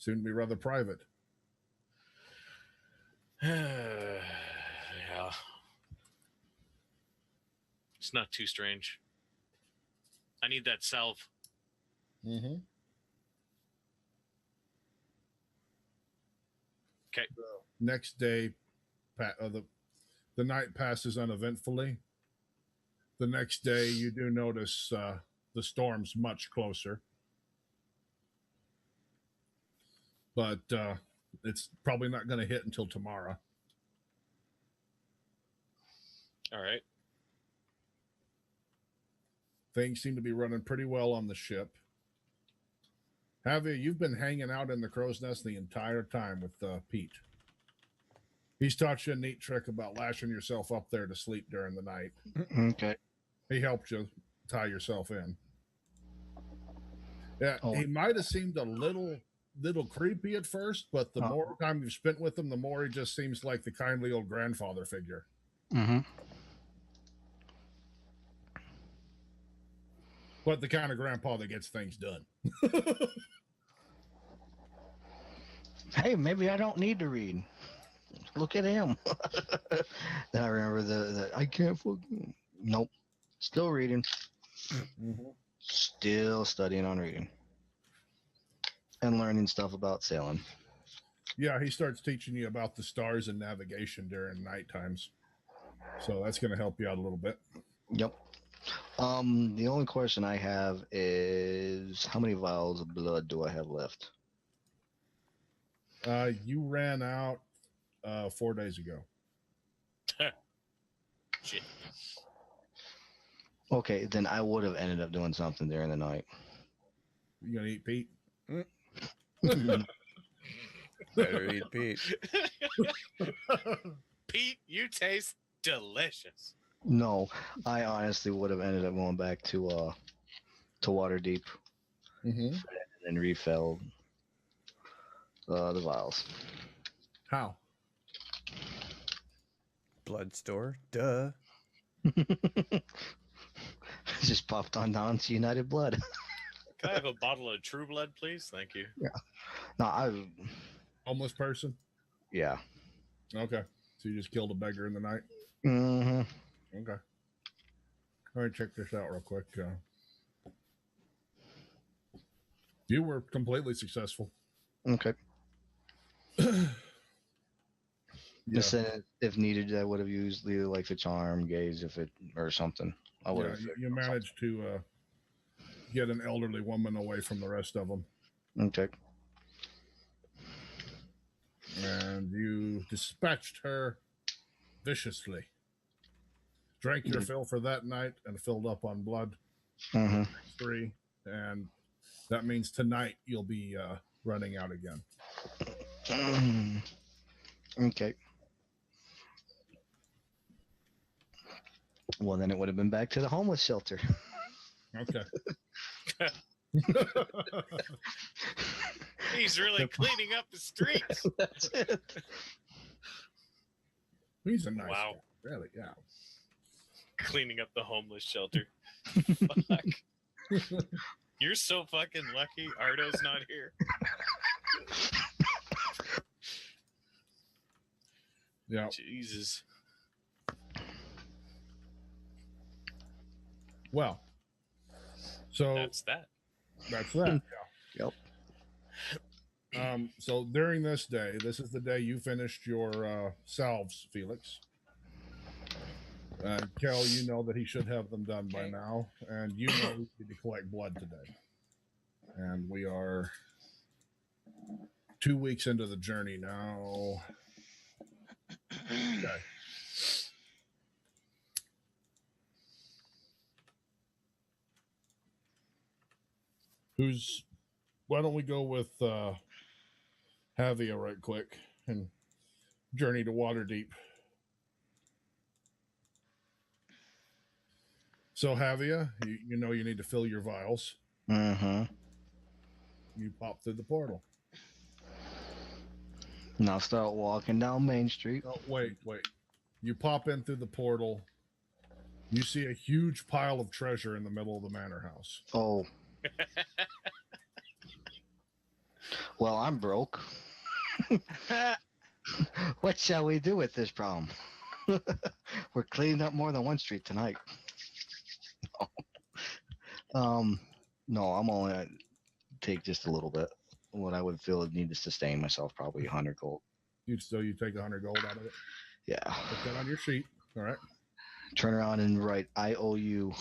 soon to be rather private. Yeah. It's not too strange. I need that salve. Mm-hmm. Okay. Next day, the night passes uneventfully. The next day, you do notice the storm's much closer. But it's probably not going to hit until tomorrow. All right. Things seem to be running pretty well on the ship. Haavia, you've been hanging out in the crow's nest the entire time with Pete. He's taught you a neat trick about lashing yourself up there to sleep during the night. Okay. He helped you tie yourself in. Yeah, Oh. He might have seemed a little creepy at first, but the more time you've spent with him, the more he just seems like the kindly old grandfather figure. Mm-hmm. But the kind of grandpa that gets things done. Hey, maybe I don't need to read. Look at him. Then I remember the I can't fucking. Nope. Still reading. Mm-hmm. Still studying on reading. And learning stuff about sailing. Yeah, he starts teaching you about the stars and navigation during night times. So that's going to help you out a little bit. Yep. The only question I have is how many vials of blood do I have left? You ran out 4 days ago. Shit. Okay, then I would have ended up doing something during the night. You going to eat Pete? Better eat Pete. Pete, you taste delicious. No, I honestly would have ended up going back to Waterdeep Mm-hmm. and refilled the vials. How? Blood store. Duh. Just popped on down to United Blood. Can I have a bottle of True Blood, please? Thank you. Yeah. No, Homeless person? yeah. Okay. So you just killed a beggar in the night? Mm-hmm. Okay. All right, check this out real quick. You were completely successful. Okay. Yeah. Just said if needed, I would have used either like the charm, gaze, or something. I would have. You managed to get an elderly woman away from the rest of them. Okay. And you dispatched her viciously. Drank your fill for that night and filled up on blood. Mm-hmm. 3. And that means tonight you'll be running out again. Okay. Well, then it would have been back to the homeless shelter. Okay. He's really cleaning up the streets. That's it. He's a nice Wow. guy. Really, yeah. Cleaning up the homeless shelter. Fuck. You're so fucking lucky Ardo's not here. Yeah. Jesus. Well, so That's that. that's that. Yeah. Yep. So during this day, this is the day you finished your salves, Felix. Kel, you know that he should have them done by now, and you know we need to collect blood today. And we are 2 weeks into the journey now. Okay. Why don't we go with Haavia right quick and journey to Waterdeep. So Haavia, you know you need to fill your vials. Mm-hmm. You pop through the portal. Now start walking down Main Street. Oh, wait. You pop in through the portal. You see a huge pile of treasure in the middle of the manor house. Oh. Well, I'm broke. What shall we do with this problem? We're cleaning up more than one street tonight. No, I'm only gonna take just a little bit. What I would feel would need to sustain myself, probably 100 gold. You take 100 gold out of it. Yeah. Put that on your sheet. All right. Turn around and write IOU.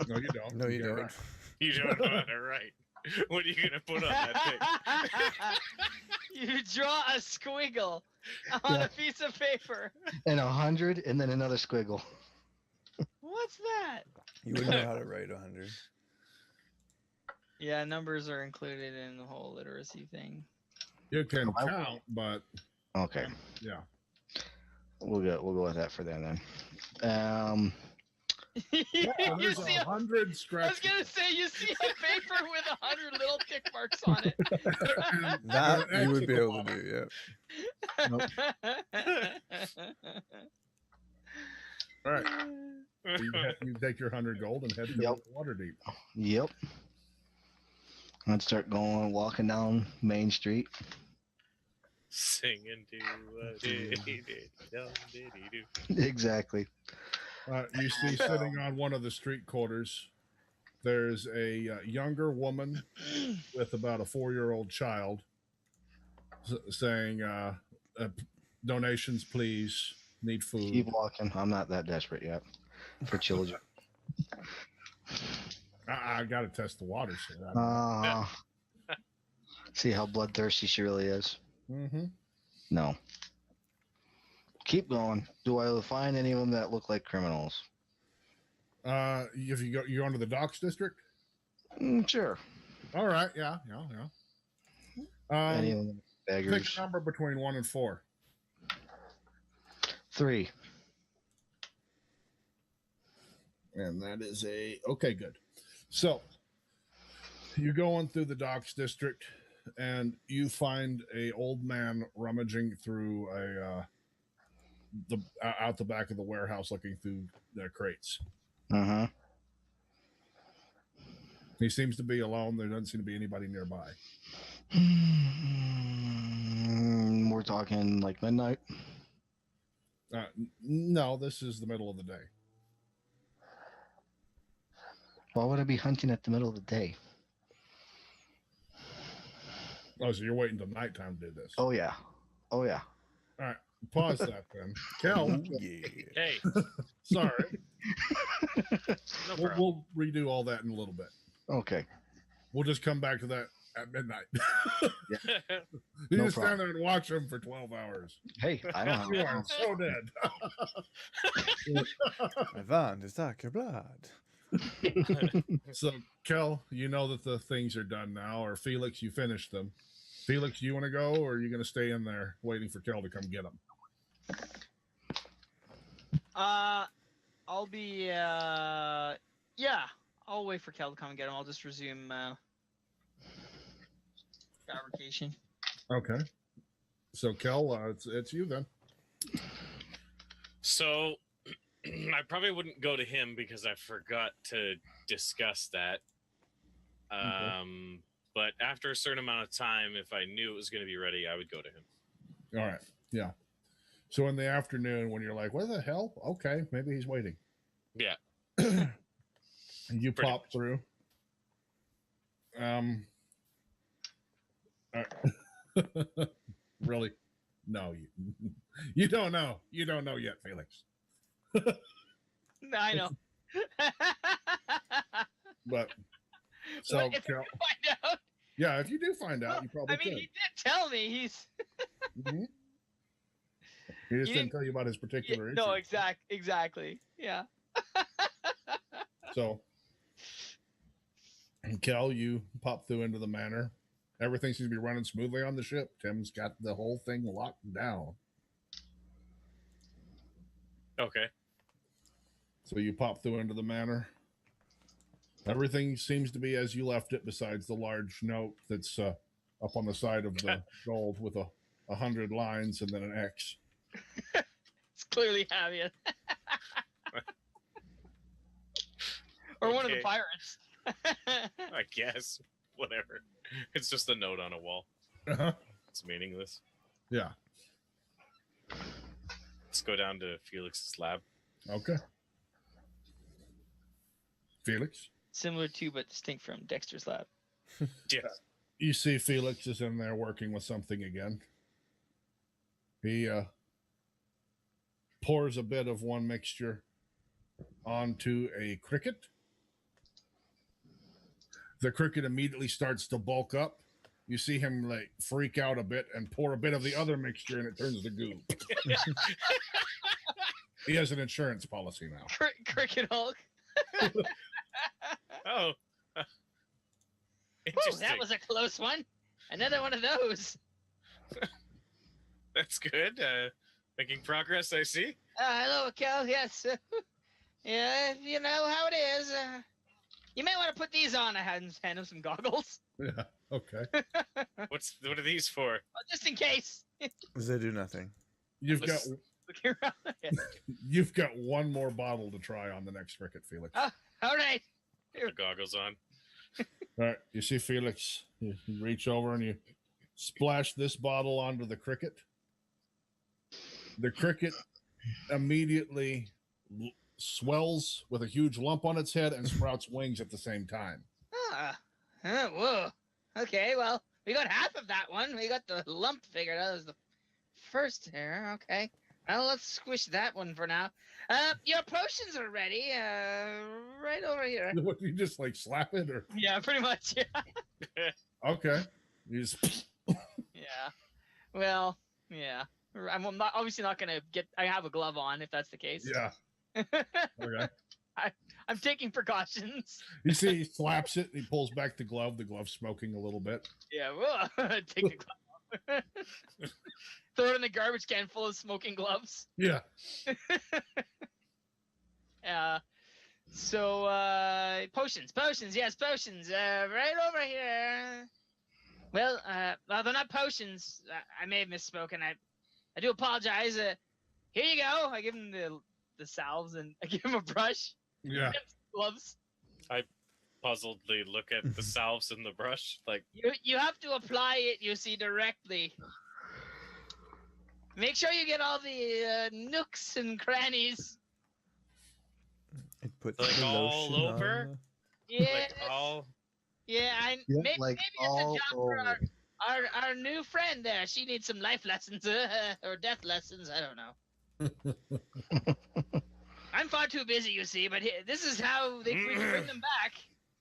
No, you don't. No, you get it don't. right. You don't know how to write. What are you gonna put on that thing? You draw a squiggle on Yeah. a piece of paper. And 100, and then another squiggle. What's that? You wouldn't know how to write 100. Yeah, numbers are included in the whole literacy thing. You can I will. count, but Okay, yeah. we'll go with that for then. you There's see, 100 I was scratch. gonna say, you see a paper with 100 little tick marks on it. That An you would X be at the able to do, yeah. All right. You take your 100 gold and head to Yep. Waterdeep. Yep. I'd start walking down Main Street. Singing to a diddy-dum-diddy-doo. Exactly. You see sitting on one of the street corners, there's a younger woman with about a 4-year-old child saying, donations, please. Need food. Keep walking. I'm not that desperate yet for children. I got to test the water. So that See how bloodthirsty she really is. mm-hmm. No. Keep going. Do I find any of them that look like criminals? If you go into the docks district. Sure. All right. Yeah. Any of them Pick beggars? a number between 1 and 4. 3. And that is okay, good. So you go on through the docks district and you find a old man rummaging through out the back of the warehouse looking through the crates. Uh-huh. He seems to be alone. There doesn't seem to be anybody nearby. We're talking like midnight. No, this is the middle of the day. Why would I be hunting at the middle of the day? Oh, so you're waiting till nighttime to do this. Oh yeah. All right. Pause that then. Kel, Oh, yeah. Hey, sorry. no problem. We'll redo all that in a little bit. Okay. We'll just come back to that at midnight. You No just stand problem. there and watch them for 12 hours. Hey, I don't have You a are problem. so dead. I want to suck your blood. So, Kel, you know that the things are done now, or Felix, you finished them. Felix, you want to go, or are you going to stay in there waiting for Kel to come get them? I'll be, I'll wait for Kel to come and get him. I'll just resume, fabrication. Okay. So, Kel, it's you then. So I probably wouldn't go to him because I forgot to discuss that. But after a certain amount of time, if I knew it was going to be ready, I would go to him. All right. Yeah. So, in the afternoon, when you're like, what the hell? Okay, maybe he's waiting. Yeah. You Pretty pop much. through. Really? No, you don't know. You don't know yet, Felix. I know. But so, What if you Kel, find out? yeah, if you do find out, you probably I mean, could. he did tell me he's. Mhm. He just He didn't didn't- tell you about his particular issue. No, exactly. Yeah. So, Kel, you pop through into the manor. Everything seems to be running smoothly on the ship. Tim's got the whole thing locked down. Okay. So you pop through into the manor. Everything seems to be as you left it, besides the large note that's up on the side of the gold with 100 lines and then an X. It's clearly Haavia. Or one of the Okay. pirates. I guess. Whatever. It's just a note on a wall. Uh-huh. It's meaningless. Yeah. Let's go down to Felix's lab. Okay. Felix? Similar to, but distinct from Dexter's lab. Yes. You see Felix is in there working with something again. He pours a bit of one mixture onto a cricket. The cricket immediately starts to bulk up. You see him like freak out a bit and pour a bit of the other mixture and it turns to goo. He has an insurance policy now. Cricket Hulk. Oh. Ooh, Interesting. that was a close one. Another one of those. That's good. Making progress, I see. Hello, Kel. Yes. Yeah, you know how it is. You may want to put these on. I hand him some goggles. Yeah. Okay. What are these for? Well, just in case. They do nothing. You've got Looking around. you've got one more bottle to try on the next cricket, Felix. Oh. All right. The goggles on. All right. You see Felix. You reach over and you splash this bottle onto the cricket. The cricket immediately swells with a huge lump on its head and sprouts wings at the same time. Whoa. Okay, well, we got half of that one. We got the lump figured out as the first here. Okay. Well, let's squish that one for now. Your potions are ready. Right over here. What, you just like slap it or? Yeah, pretty much. Yeah. Okay. You just Yeah. Well, yeah. I'm not obviously not gonna get. I have a glove on if that's the case. yeah. Okay. I'm taking precautions. You see, he slaps it. And he pulls back the glove. The glove's smoking a little bit. Yeah. Whoa. Take the glove off. Throw it in the garbage can full of smoking gloves. Yeah. So potions, yes, potions. Right over here. Well, they're not potions. I may have misspoken. I do apologize. Here you go. I give him the salves and I give him a brush. Yeah. Gloves. Puzzledly look at the salves and the brush. Like, You have to apply it, you see, directly. Make sure you get all the nooks and crannies. It puts Like the all lotion over? on. Yeah. like all. Yeah, Yep, maybe, like maybe it's a all job for over. our new friend there. She needs some life lessons or death lessons. I don't know. I'm far too busy, you see, but this is how we can bring them back.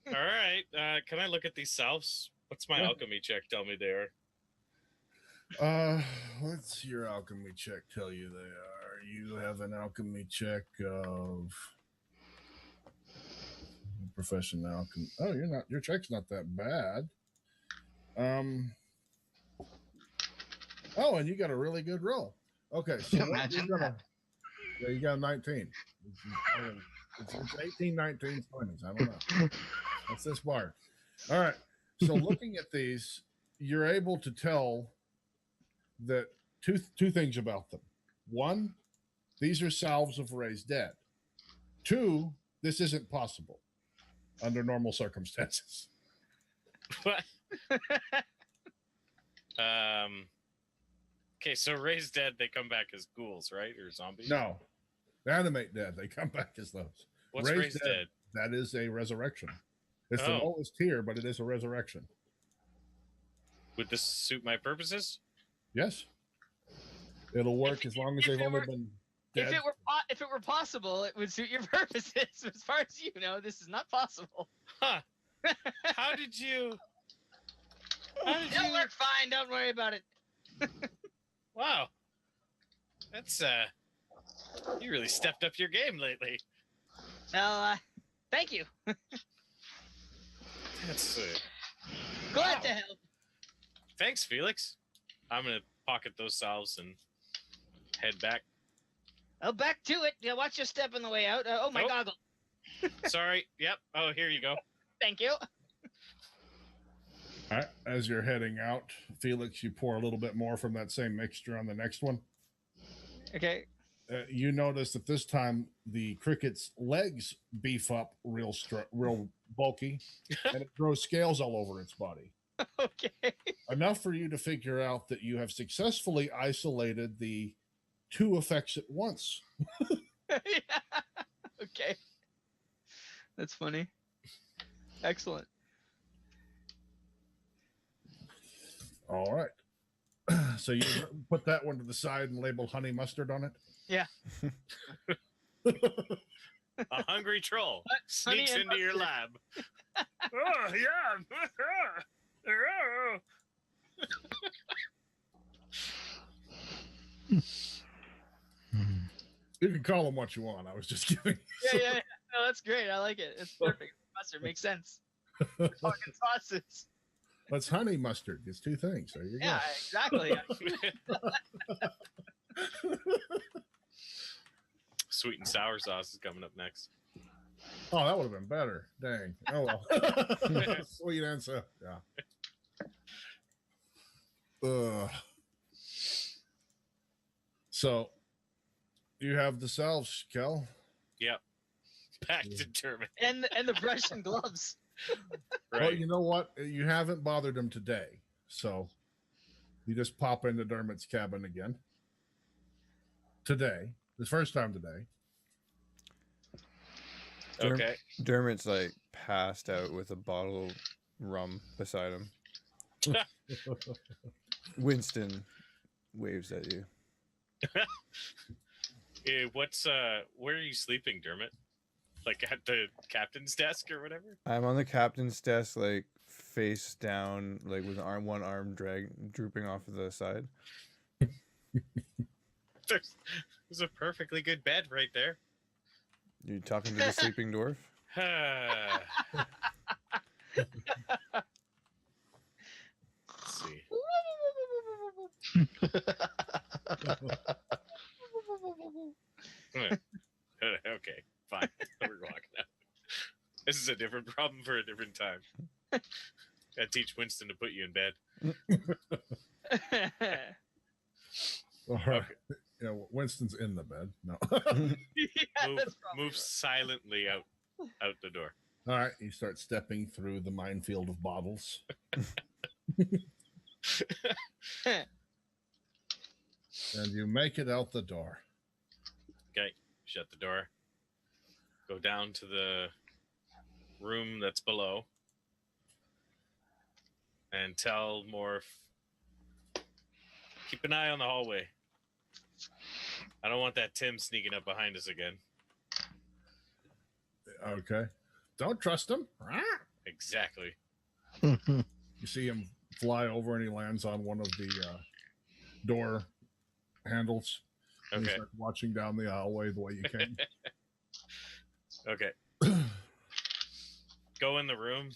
All right. Can I look at these salves? What's my Yeah. alchemy check tell me they are? What's your alchemy check tell you they are? You have an alchemy check of profession alchemy. Oh, you're not. Your check's not that bad. Oh, and you got a really good roll. Okay, so what Imagine you're gonna, that. yeah, you got a 19. It's 18, 19, 20s. I don't know. That's this bar. All right. So looking at these, you're able to tell that two things about them. One, these are salves of raised dead. Two, this isn't possible under normal circumstances. What? Okay, so raised dead, they come back as ghouls, right? Or zombies? No, animate dead. They come back as those. What's raised dead? That is a resurrection. It's the Oh. lowest tier, but it is a resurrection. Would this suit my purposes? Yes, it'll work as long as if they've it only were- been dead. If it were possible, it would suit your purposes. As far as you know, this is not possible. Huh. How did you... It'll work fine. Don't worry about it. Wow. That's, you really stepped up your game lately. Well, thank you. That's, Glad Wow. to help. Thanks, Felix. I'm gonna pocket those salves and head back. Oh, back to it. Yeah, watch your step on the way out. Oh, my Nope. goggle. Sorry. Yep. Oh, here you go. Thank you. All right, as you're heading out, Felix, you pour a little bit more from that same mixture on the next one. Okay. You notice that this time the cricket's legs beef up real bulky, and it grows scales all over its body. Okay. enough for you to figure out that you have successfully isolated the 2 effects at once. Yeah. Okay. That's funny. Excellent. All right. So you put that one to the side and label honey mustard on it? Yeah. A hungry troll Honey sneaks and into your mustard. lab. Oh, yeah. You can call them what you want. I was just giving. Yeah. No, that's great. I like it. It's perfect. Mustard makes sense. We're talking sauces. That's honey mustard. It's 2 things. There you Yeah, exactly. Sweet and sour sauce is coming up next. go. Oh, that would have been better. Dang. Oh well. Sweet answer. Yeah. So you have the salves, Kel. Yep. Back to Dermot. and the brush and gloves. Right. Well, you know what? You haven't bothered him today, so you just pop into Dermot's cabin again. Today, the first time today. Okay. Dermot's like passed out with a bottle of rum beside him. Winston waves at you. Where are you sleeping, Dermot? Like at the captain's desk or whatever? I'm on the captain's desk, like face down, like with one arm drooping off of the side. There's a perfectly good bed right there. You talking to the sleeping dwarf? Let's see. Okay, fine. We're walking out. This is a different problem for a different time. Gotta teach Winston to put you in bed. All right. Yeah, Winston's in the bed. No. Move silently out the door. All right. You start stepping through the minefield of bottles. And you make it out the door. Okay, shut the door. Go down to the room that's below. And tell Morph, keep an eye on the hallway. I don't want that Tim sneaking up behind us again. Okay. Don't trust him. Exactly. You see him fly over and he lands on one of the door handles. And Okay. you start watching down the hallway the way you can. Okay. Go in the room.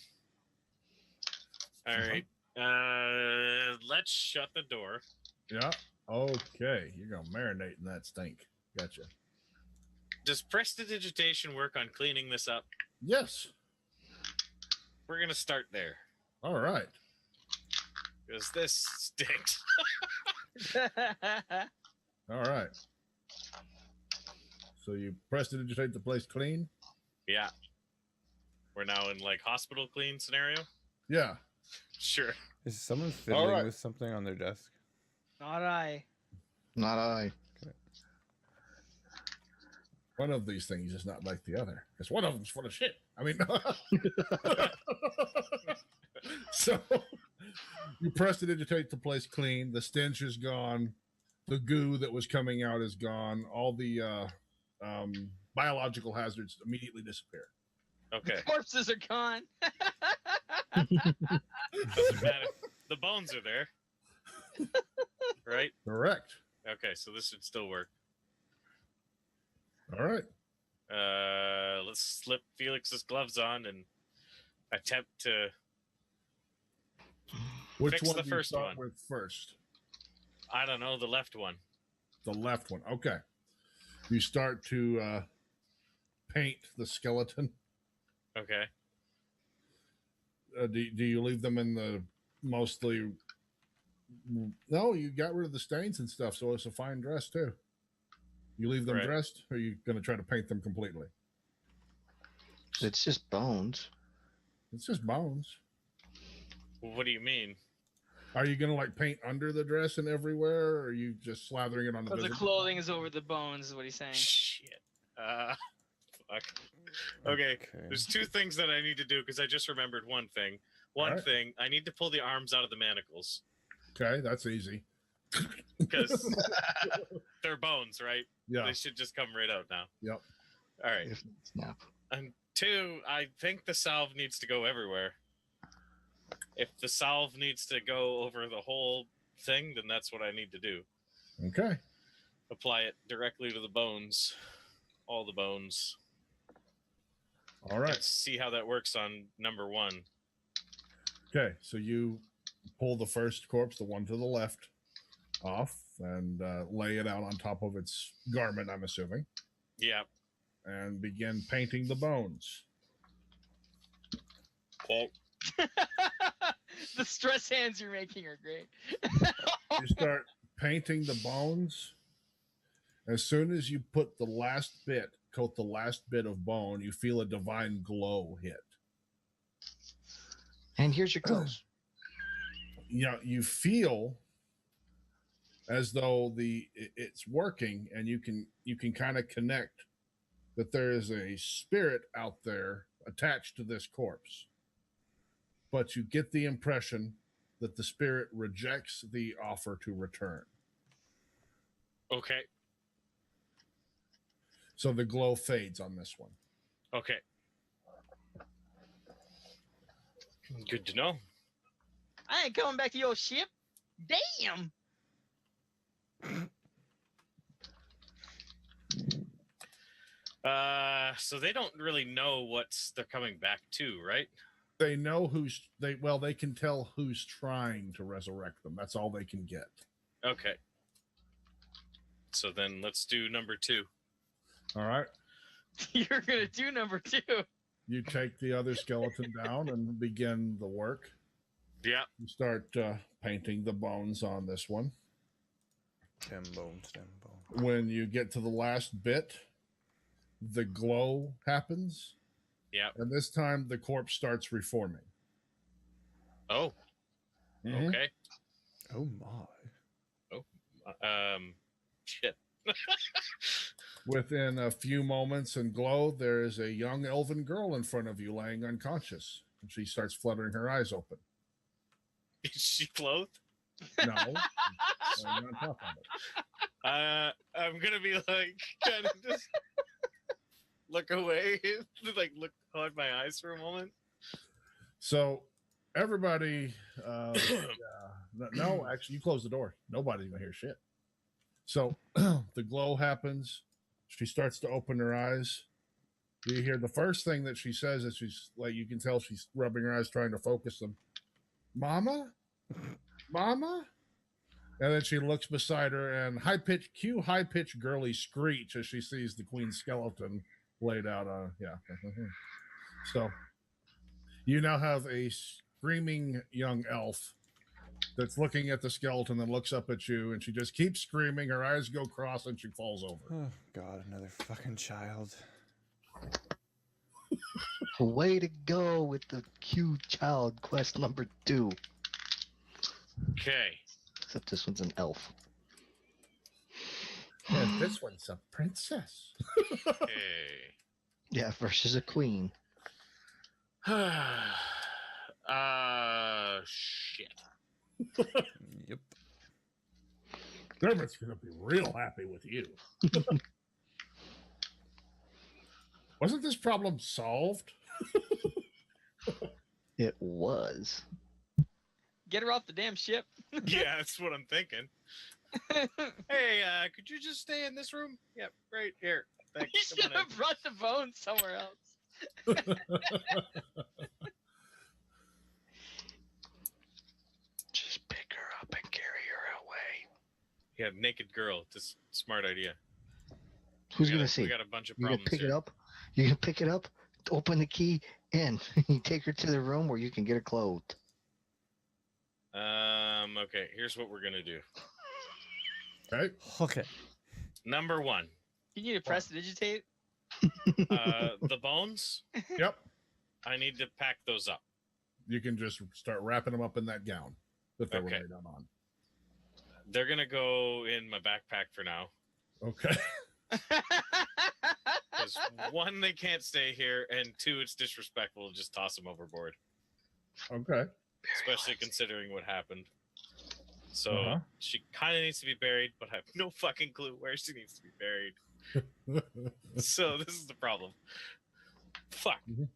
All right. Let's shut the door. Yeah. Okay. You're going to marinate in that stink. Gotcha. Does prestidigitation work on cleaning this up? Yes. We're going to start there. All right. Because this stinks. All right. So you prestidigitate the place clean? Yeah. We're now in like hospital clean scenario? Yeah. Sure. Is someone fiddling right. with something on their desk? Not I. Not I. One of these things is not like the other. Because one of them's full of shit. I mean, so you prestidigitate the place clean. The stench is gone. The goo that was coming out is gone. All the biological hazards immediately disappear. Okay. Corpses are gone. Doesn't matter. The bones are there. Right? Correct. Okay, so this should still work. All right. Let's slip Felix's gloves on and attempt to Which Fix one the do you first start one. with first? I don't know, the left one. The left one. Okay. You start to paint the skeleton. Okay. Do you leave them in the mostly? No, you got rid of the stains and stuff, so it's a fine dress too. You leave them Right. dressed, or are you going to try to paint them completely? It's just bones. It's just bones. What do you mean? Are you gonna like paint under the dress and everywhere, or are you just slathering it on the? So the visible clothing is over the bones, is what he's saying. Shit. Fuck. Okay. There's two things that I need to do because I just remembered one thing. One Alright. thing, I need to pull the arms out of the manacles Okay, that's easy. because they're bones, right? Yeah. They should just come right out now. Yep. All right. If snap. And two, I think the salve needs to go everywhere. If the salve needs to go over the whole thing, then that's what I need to do. Okay. Apply it directly to the bones. All the bones. All right. Let's see how that works on number one. Okay. So you pull the first corpse, the one to the left, off, and lay it out on top of its garment. I'm assuming, Yeah. and begin painting the bones. Okay. The stress hands you're making are great. You start painting the bones. As soon as you put the last bit, coat the last bit of bone, you feel a divine glow hit. And here's your clothes. You feel as though it's working, and you can kind of connect that there is a spirit out there attached to this corpse. But you get the impression that the spirit rejects the offer to return. Okay. So the glow fades on this one. Okay. Good to know. I ain't coming back to your ship. Damn. So they don't really know what's they're coming back to, right? They know they can tell who's trying to resurrect them. That's all they can get. Okay. So then let's do number two. All right. You're gonna do number two. You take the other skeleton down and begin the work. Yeah. You start painting the bones on this one. 10 bones, 10 bones. When you get to the last bit, the glow happens. Yeah. And this time the corpse starts reforming. Oh. Mhm. Okay. Oh my. Shit. Within a few moments and glow, there is a young elven girl in front of you laying unconscious. And she starts fluttering her eyes open. Is she clothed? No. Laying on top of it. I'm gonna be like kind of just look away, like look hide my eyes for a moment. So everybody, no, actually, you close the door. Nobody's gonna hear shit. So the glow happens. She starts to open her eyes. You hear the first thing that she says is she's like, you can tell she's rubbing her eyes, trying to focus them. Mama, Mama, and then she looks beside her and high pitched girly screech as she sees the queen's skeleton laid out on. Yeah. So you now have a screaming young elf that's looking at the skeleton and looks up at you, and she just keeps screaming. Her eyes go cross and she falls over. Oh God, another fucking child. Way to go with the cute child quest number 2. Okay. Except this one's an elf. And this one's a princess. Okay. Yeah, versus a queen. Shit. Yep. Dermot's gonna be real happy with you. Wasn't this problem solved? It was. Get her off the damn ship. Yeah, that's what I'm thinking. Hey, could you just stay in this room? Yep, right here. Thanks. You Come should on in. have brought the bones somewhere else. Just pick her up and carry her away. Yeah, naked girl. Just smart idea. Who's We gonna got a- see? We got a bunch of You can problems pick here. it up. You can pick it up, open the key, and you take her to the room where you can get her clothed. Okay, here's what we're gonna do. Okay. Okay. Number one, You need to press digitate. the bones. Yep. I need to pack those up. You can just start wrapping them up in that gown. that they were Okay. laid out on. They're gonna go in my backpack for now. Okay. Because one, they can't stay here, and two, it's disrespectful to just toss them overboard, Okay. especially considering what happened. So Uh-huh. she kind of needs to be buried, but I have no fucking clue where she needs to be buried. So this is the problem. Fuck. Mhm.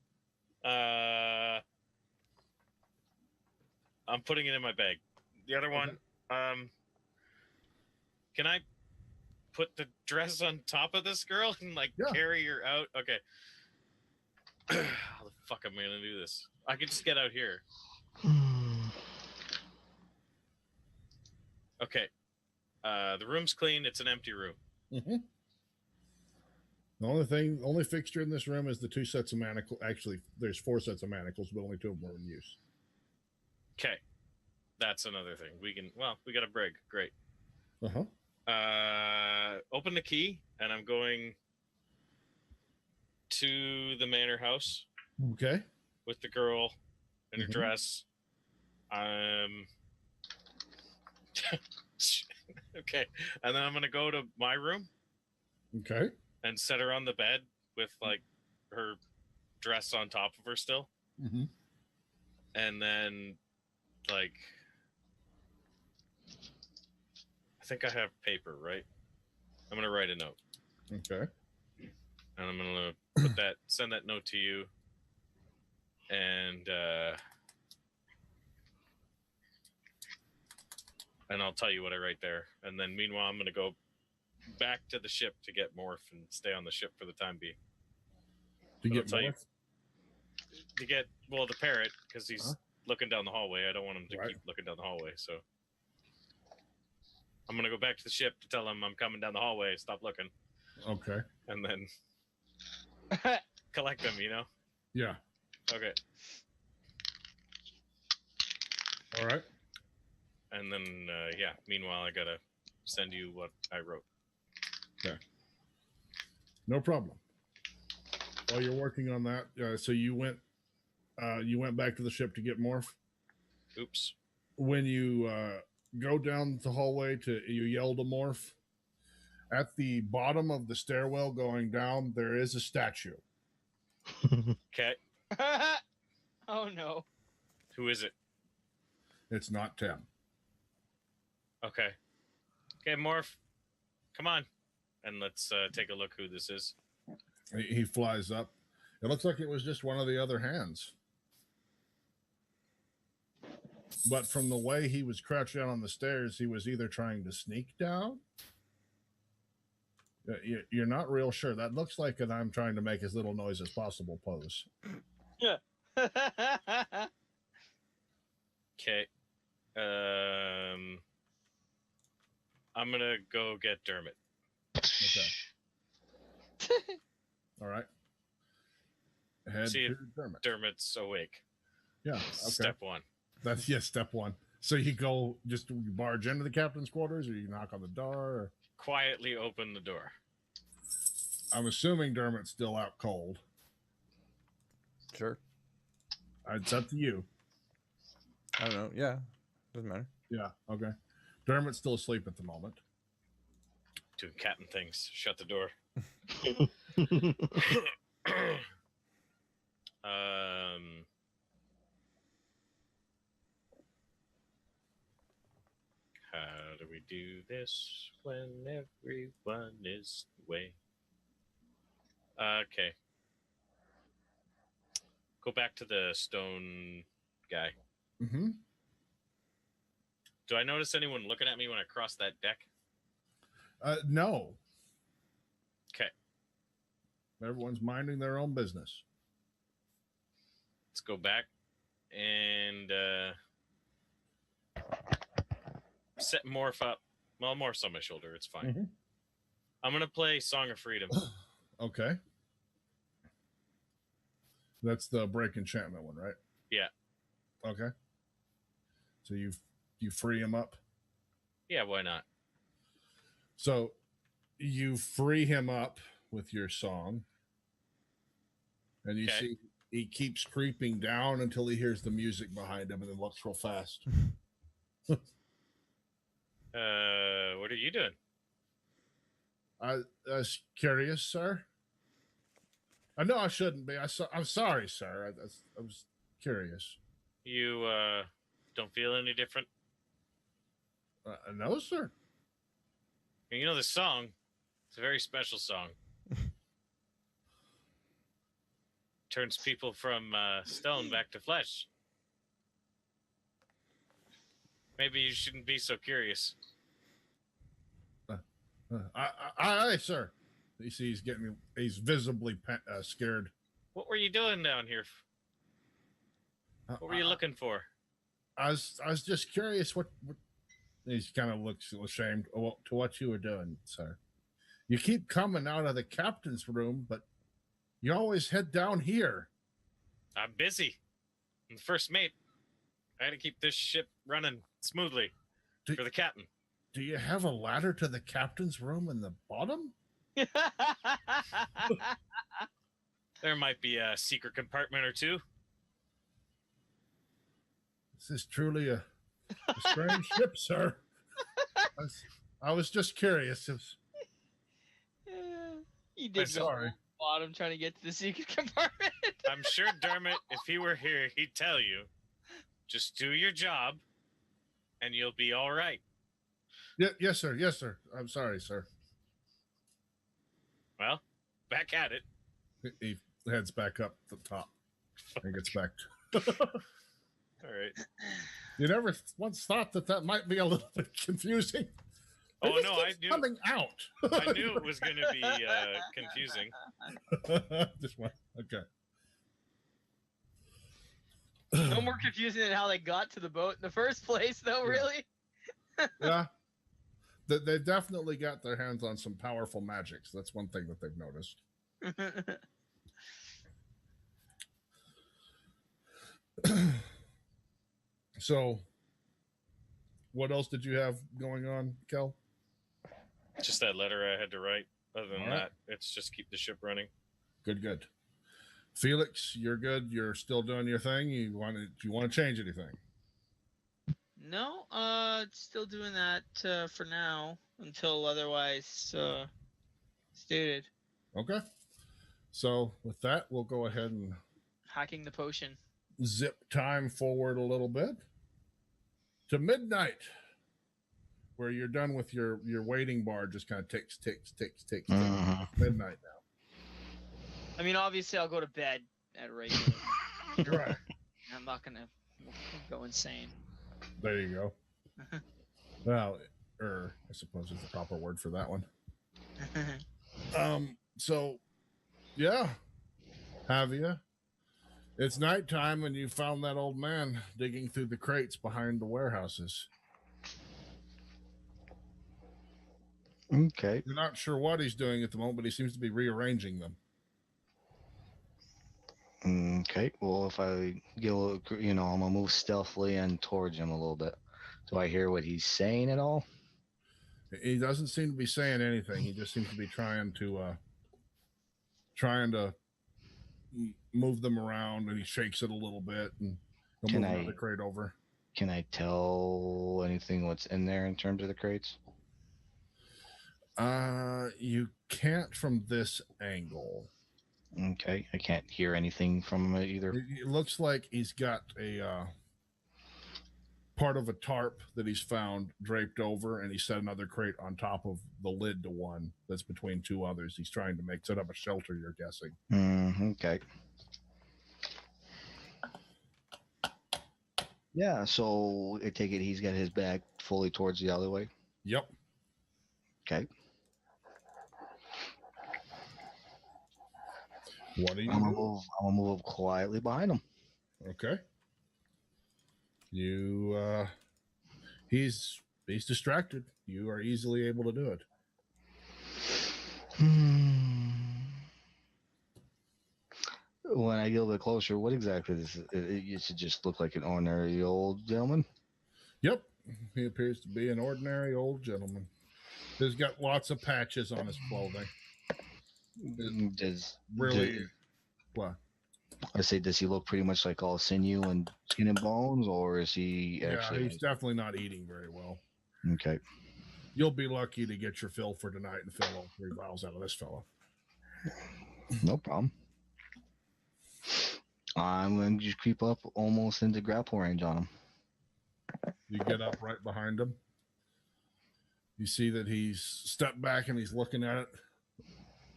I'm putting it in my bag. The other one, can I put the dress on top of this girl and like Yeah. carry her out? Okay. How the fuck am I gonna do this? I could just get out here. Okay. The room's clean. It's an empty room. Mm-hmm. The only fixture in this room is the 2 sets of manacles. Actually, there's 4 sets of manacles, but only 2 of them are in use. Okay. That's another thing. We got a brig. Great. Uh-huh. Open the key, and I'm going to the manor house Okay. with the girl in her Mhm. dress. Okay. And then I'm going to go to my room Okay. and set her on the bed with like her dress on top of her still. Mm-hmm. And then like I think I have paper, right? I'm gonna write a note. Okay. And I'm gonna send that note to you. And I'll tell you what I write there. And then meanwhile I'm gonna go back to the ship to get Morph and stay on the ship for the time being. To But get I'll tell you- more? To get the parrot, because he's Huh? looking down the hallway. I don't want him to Right. keep looking down the hallway, so I'm gonna go back to the ship to tell him I'm coming down the hallway, stop looking, Okay. and then collect them, you know? Yeah. Okay. All right. And then meanwhile I gotta send you what I wrote. No problem. While you're working on that, so you went back to the ship to get Morph. Oops. When you go down the hallway you yell to Morph. At the bottom of the stairwell going down, there is a statue. Okay. Oh no. Who is it? It's not Tim. Okay. Okay, Morph. Come on. And let's take a look who this is. He flies up. It looks like it was just one of the other hands. But from the way he was crouched down on the stairs, he was either trying to sneak down. You're not real sure. That looks like an I'm trying to make as little noise as possible pose. Okay. I'm gonna go get Dermot. Okay. All right. Head See to if Dermot. Dermot's awake. Yeah. Okay. Step 1. That's step 1. So you go just barge into the captain's quarters, or you knock on the door. Or... Quietly open the door. I'm assuming Dermot's still out cold. Sure. It's up to you. I don't know. Yeah. Doesn't matter. Yeah. Okay. Dermot's still asleep at the moment. Doing captain things. Shut the door. How do we do this when everyone is away? Okay. Go back to the stone guy. Mm-hmm. Do I notice anyone looking at me when I cross that deck? No. Okay. Everyone's minding their own business. Let's go back and set Morph up. Well, Morph's on my shoulder. It's fine. Mhm. I'm going to play Song of Freedom. Okay. That's the break enchantment one, right? Yeah. Okay. So you free him up. Yeah, why not? So you free him up with your song, and you Okay. see he keeps creeping down until he hears the music behind him, and then looks real fast. What are you doing? I was curious, sir. I know I shouldn't be. I'm sorry, sir. I was curious. You don't feel any different? No, sir. You know this song? It's a very special song. Turns people from stone back to flesh. Maybe you shouldn't be so curious. Aye, sir. You see, he's visibly scared. What were you doing down here? What were you looking for? I was just curious what he kind of looks ashamed to what you were doing, sir. You keep coming out of the captain's room, but you always head down here. I'm busy. I'm the first mate. I had to keep this ship running smoothly for the captain. Do you have a ladder to the captain's room in the bottom? There might be a secret compartment or two. This is truly a strange ship, sir. I was just curious. You did go sorry. bottom trying to get to the secret compartment. I'm sure Dermot, if he were here, he'd tell you. Just do your job, and you'll be all right. Yes, sir. Yes, sir. I'm sorry, sir. Well, back at it. He heads back up the top and gets back. All right. You never once thought that might be a little bit confusing. Oh, no, I knew. Coming out. I knew it was going to be confusing. Just one. Okay. No more confusing than how they got to the boat in the first place, though, really. Yeah. They've definitely got their hands on some powerful magics. That's one thing that they've noticed. So, what else did you have going on, Kel? Just that letter I had to write. Other than All right. that, it's just keep the ship running. Good. Felix, you're good. You're still doing your thing. Do you want to change anything? No, still doing that for now until otherwise stated. Okay. So with that, we'll go ahead and Hacking the potion. zip time forward a little bit to midnight, where you're done with your waiting bar. Just kind of ticks. Midnight now. I mean, obviously, I'll go to bed at regular. Right. I'm not gonna go insane. There you go. Well, I suppose is the proper word for that one. So, yeah, Haavia, it's nighttime and you found that old man digging through the crates behind the warehouses. Okay. You're not sure what he's doing at the moment, but he seems to be rearranging them. Okay. Well, if I get a little, I'm gonna move stealthily in towards him a little bit. Do I hear what he's saying at all? He doesn't seem to be saying anything. He just seems to be trying to move them around, and he shakes it a little bit, and he'll move another crate over. Can I tell anything what's in there in terms of the crates? You can't from this angle. Okay. I can't hear anything from it either. It looks like he's got a part of a tarp that he's found draped over, and he set another crate on top of the lid to one that's between two others. He's trying to set up a shelter, you're guessing. Okay. Yeah, so I take it he's got his back fully towards the alleyway. Yep. Okay. What do you I'm do? gonna move up quietly behind him. Okay. You he's distracted. You are easily able to do it. When I get a little bit closer, what exactly is it? It should just look like an ordinary old gentleman. Yep. He appears to be an ordinary old gentleman. He's got lots of patches on his clothing. Really what? I say, does he look pretty much like all sinew and skin and bones, or is he Yeah, actually he's definitely not eating very well. okay? You'll be lucky to get your fill for tonight and fill all 3 vials out of this fellow. No problem. I'm going to just creep up almost into grapple range on him. You get up right behind him. You see that he's stepped back and he's looking at it.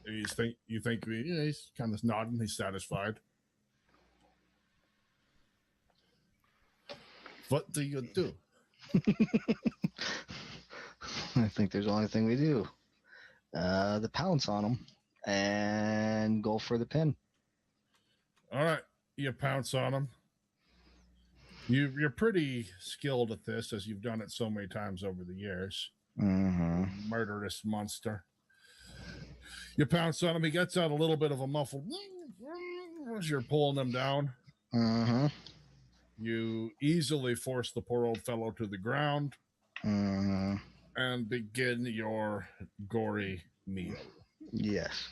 You think he's kind of nodding. He's satisfied. What do you do? I think there's only thing we do. The pounce on him and go for the pin. All right, you pounce on him. You're pretty skilled at this, as you've done it so many times over the years. Mm-hmm. Murderous monster. You pounce on him. He gets out a little bit of a muffled as you're pulling him down. Mm-hmm. You easily force the poor old fellow to the ground Mm-hmm. and begin your gory meal. Yes.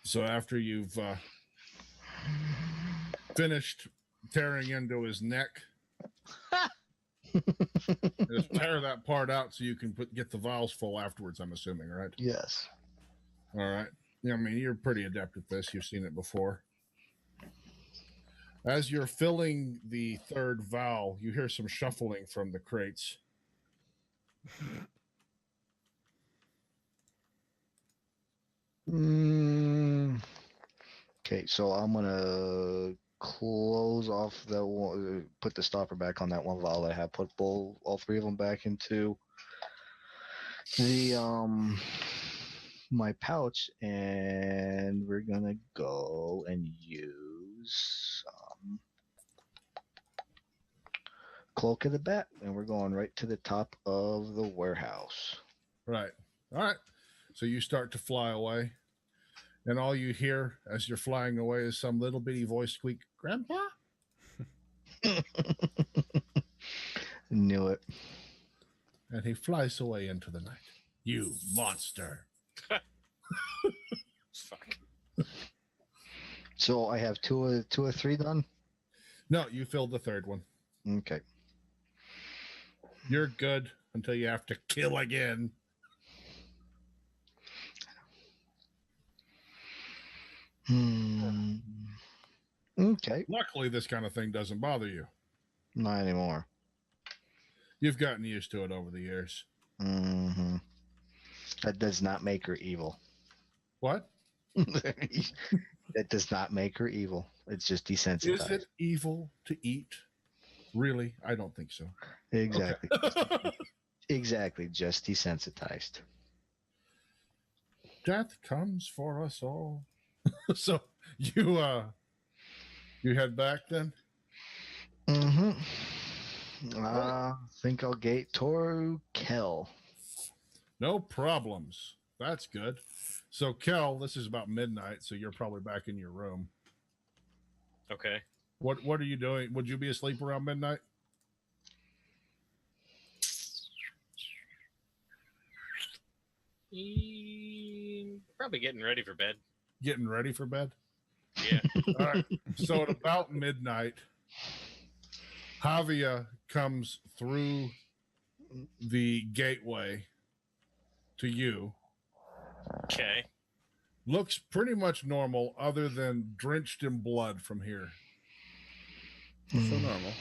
So after you've finished tearing into his neck, just tear that part out so you can get the vials full afterwards, I'm assuming, right? Yes. All right. Yeah, I mean, you're pretty adept at this. You've seen it before. As you're filling the 3rd vial, you hear some shuffling from the crates. Okay, so I'm gonna close off that one, put the stopper back on that one vial I have, put all 3 of them back into the my pouch, and we're gonna go and use Cloak of the Bat, and we're going right to the top of the warehouse. Right. All right. So you start to fly away, and all you hear as you're flying away is some little bitty voice squeak, "Grandpa?" Knew it. And he flies away into the night. You monster. Fuck. So I have two or three done. No, you filled the 3rd one. Okay. You're good until you have to kill again. Okay. Luckily, this kind of thing doesn't bother you. Not anymore. You've gotten used to it over the years. Mm-hmm. That does not make her evil. What? That does not make her evil. It's just desensitized. Is it evil to eat? Really? I don't think so. Exactly. Okay. Exactly. Just desensitized. Death comes for us all. So you head back then? Mm-hmm. Think I'll gate toward Kel. No problems. That's good. So Kel, this is about midnight, so you're probably back in your room. Okay. What are you doing? Would you be asleep around midnight? Probably getting ready for bed. Getting ready for bed? Yeah. All right. So at about midnight, Haavia comes through the gateway to you. Okay. Looks pretty much normal, other than drenched in blood from here. So normal.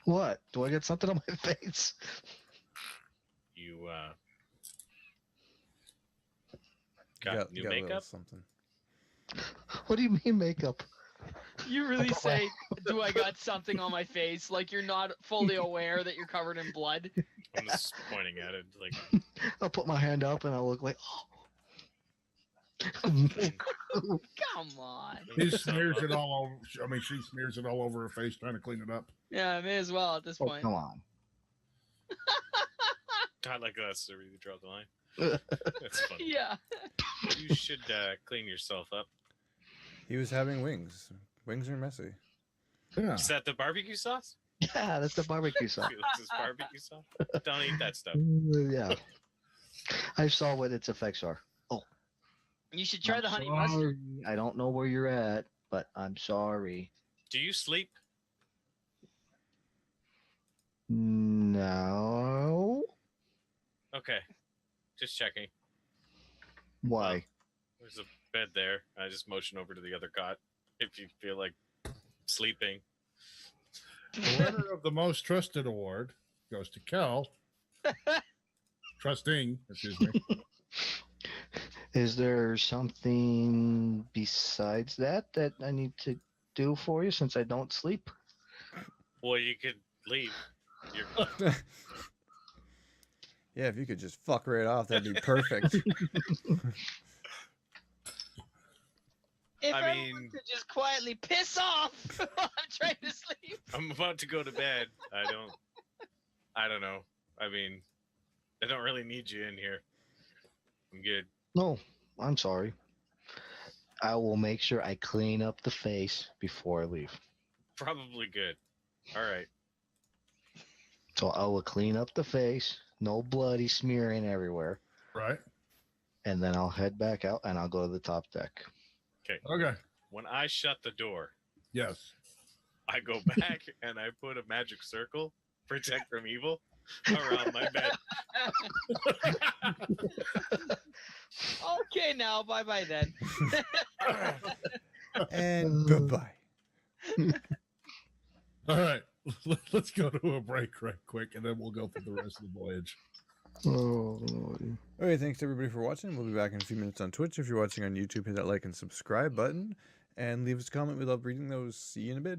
What? Do I get something on my face? You You got new got a little makeup? something. What do you mean makeup? You really say, "Do I got something on my face?" Like you're not fully aware that you're covered in blood. I'm just pointing at it like I'll put my hand up and I'll look like, Come on. He smears it all over. I mean, she smears it all over her face trying to clean it up. Yeah, I may as well at this oh, point. come on. God, like that's where you draw the line. That's funny. Yeah. You should clean yourself up. He was having wings. Wings are messy. Yeah. Is that the barbecue sauce? Yeah, that's the barbecue sauce. Felix's barbecue sauce? Don't eat that stuff. Yeah. I saw what its effects are. You should try I'm the honey sorry. mustard. I don't know where you're at, but I'm sorry. Do you sleep? No. Okay. Just checking. Why? There's a bed there. I just motion over to the other cot if you feel like sleeping. The winner of the Most Trusted Award goes to Kel. Trusting, excuse me. Is there something besides that I need to do for you since I don't sleep? Well, you could leave. Yeah, if you could just fuck right off, that'd be perfect. If I everyone mean- could just quietly piss off while I'm trying to sleep. I'm about to go to bed. I don't know. I mean, I don't really need you in here. I'm good. No, I'm sorry. I will make sure I clean up the face before I leave. Probably good. All right. So I will clean up the face, no bloody smearing everywhere, Right? and then I'll head back out and I'll go to the top deck. Okay. When I shut the door, Yes. I go back and I put a magic circle, protect from evil, around my bed. Okay, now bye bye then. And goodbye. All right. Let's go to a break right quick, and then we'll go for the rest of the voyage. Oh, Lord. Okay, thanks everybody for watching. We'll be back in a few minutes on Twitch. If you're watching on YouTube, hit that like and subscribe button and leave us a comment. We love reading those. See you in a bit.